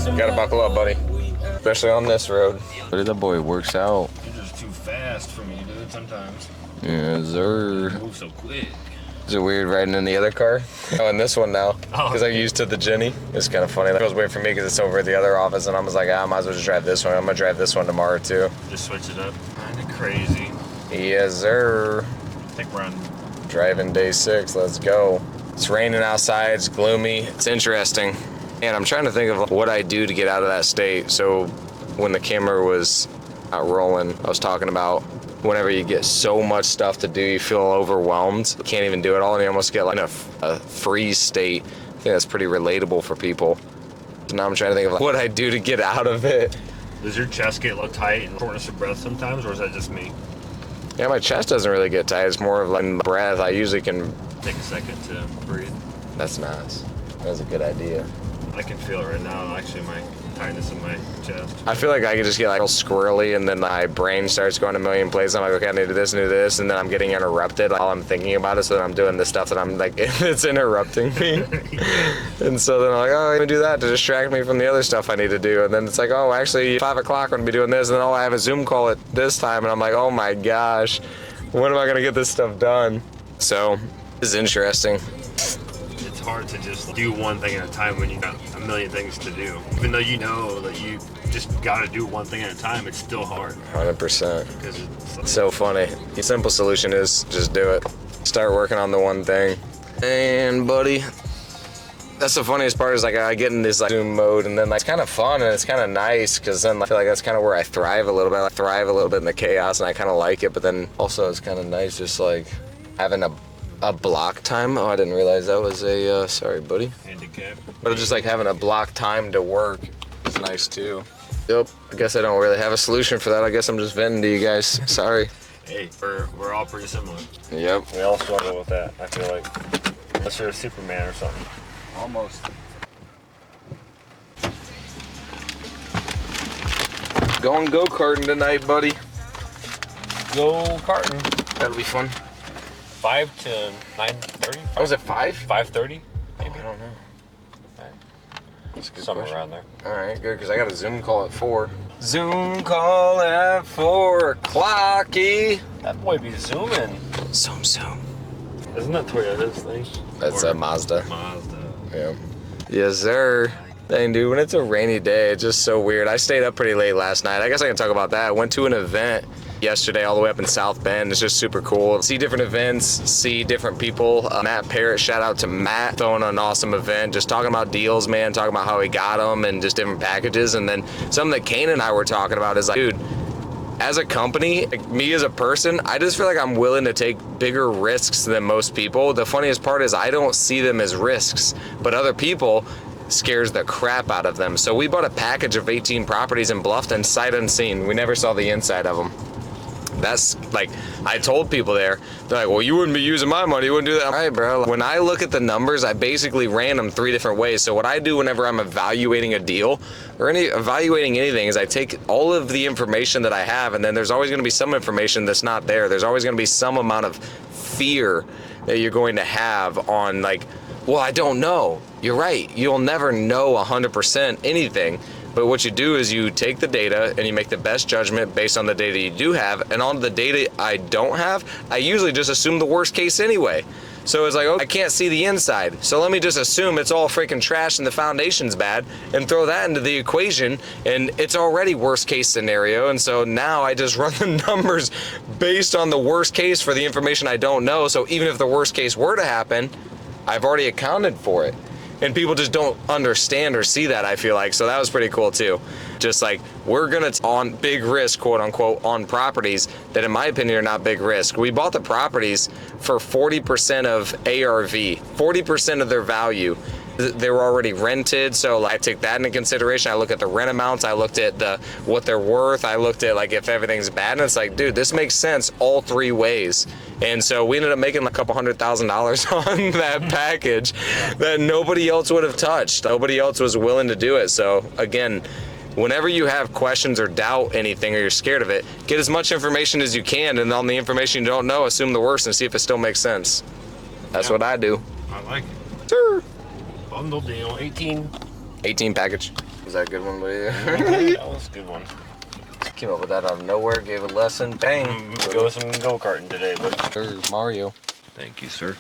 Gotta buckle up, buddy. Especially on this road. But that boy works out. You're just too fast for me, dude, sometimes. Yes, sir. You move so quick. Is it weird riding in the other car? Oh, in this one now. Because I'm used to the Jenny. It's kind of funny. It was weird for me because it's over at the other office, and I was like, I might as well just drive this one. I'm going to drive this one tomorrow, too. Just switch it up. Kind of crazy. Yes, sir. I think we're on driving day 6. Let's go. It's raining outside. It's gloomy. It's interesting. And I'm trying to think of what I do to get out of that state. So when the camera was not rolling, I was talking about whenever you get so much stuff to do, you feel overwhelmed. You can't even do it all, and you almost get like a freeze state. I think that's pretty relatable for people. So now I'm trying to think of what I do to get out of it. Does your chest get a little tight and shortness of breath sometimes, or is that just me? Yeah, my chest doesn't really get tight. It's more of like breath. I usually can take a second to breathe. That's nice. That's a good idea. I can feel it right now, actually, my tightness in my chest. I feel like I can just get like all squirrely, and then my brain starts going a million places. I'm like, okay, I need to do this and do this, and then I'm getting interrupted while I'm thinking about it, so then I'm doing the stuff that I'm like, it's interrupting me. And so then I'm like, oh, I'm gonna do that to distract me from the other stuff I need to do. And then it's like, oh, actually, 5 o'clock I'm gonna be doing this, and then, oh, I have a Zoom call at this time, and I'm like, oh my gosh, when am I gonna get this stuff done? So, this is interesting. It's hard to just do one thing at a time when you got a million things to do. Even though you know that you just gotta do one thing at a time, it's still hard. 100%. Because it's like, so funny. The simple solution is just do it. Start working on the one thing. And buddy, that's the funniest part is like I get in this like Zoom mode, and then like it's kind of fun and it's kind of nice because then I feel like that's kind of where I thrive a little bit. I thrive a little bit in the chaos, and I kind of like it. But then also it's kind of nice just like having a block time. Oh, I didn't realize that was a, sorry, buddy. Handicap. But just like having a block time to work is nice too. Yep, I guess I don't really have a solution for that. I guess I'm just venting to you guys. Sorry. Hey, we're all pretty similar. Yep. We all struggle with that, I feel like. Unless you're a Superman or something. Almost. Going go-karting tonight, buddy. Go-karting. That'll be fun. 5 to 9:30? Oh, was it 5? 5:30? Maybe. I don't know. That's a good Somewhere question. around there. All right, good, because I got a Zoom call at 4. Zoom call at 4 o'clock-y. That boy be zooming. Zoom. Isn't that Toyota's thing? That's a Mazda. Mazda. Yeah. Yes, sir. Dang, dude, when it's a rainy day, it's just so weird. I stayed up pretty late last night. I guess I can talk about that. I went to an event yesterday all the way up in South Bend. It's just super cool. See different events, see different people. Matt Parrott, shout out to Matt, throwing an awesome event, just talking about deals, man, talking about how he got them and just different packages. And then something that Kane and I were talking about is like, dude, as a company, like me as a person, I just feel like I'm willing to take bigger risks than most people. The funniest part is I don't see them as risks, but other people scares the crap out of them. So we bought a package of 18 properties in Bluffton, sight unseen. We never saw the inside of them. That's like, I told people there, they're like, well, you wouldn't be using my money, you wouldn't do that. All right, bro. When I look at the numbers, I basically ran them 3 different ways. So what I do whenever I'm evaluating a deal or evaluating anything is I take all of the information that I have, and then there's always gonna be some information that's not there. There's always gonna be some amount of fear that you're going to have on like, well, I don't know. You're right. You'll never know 100% anything. But what you do is you take the data and you make the best judgment based on the data you do have. And on the data I don't have, I usually just assume the worst case anyway. So it's like, oh, I can't see the inside. So let me just assume it's all freaking trash and the foundation's bad and throw that into the equation, and it's already worst case scenario. And so now I just run the numbers based on the worst case for the information I don't know. So even if the worst case were to happen, I've already accounted for it. And people just don't understand or see that, I feel like. So that was pretty cool too. Just like, we're gonna on big risk, quote unquote, on properties that in my opinion are not big risk. We bought the properties for 40% of ARV, 40% of their value. They were already rented, so I took that into consideration. I looked at the rent amounts, I looked at what they're worth, I looked at like if everything's bad, and it's like, dude, this makes sense all 3 ways. And so we ended up making like a couple $100,000 on that package that nobody else would have touched. Nobody else was willing to do it. So again, whenever you have questions or doubt anything or you're scared of it, get as much information as you can, and on the information you don't know, assume the worst and see if it still makes sense. That's what I do. I like it. Sure. Bundle deal, 18 18 package. Was that a good one, buddy? That was a good one. Came up with that out of nowhere, gave a lesson, bang. Go some go-karting today, but There's Mario. thank you, sir.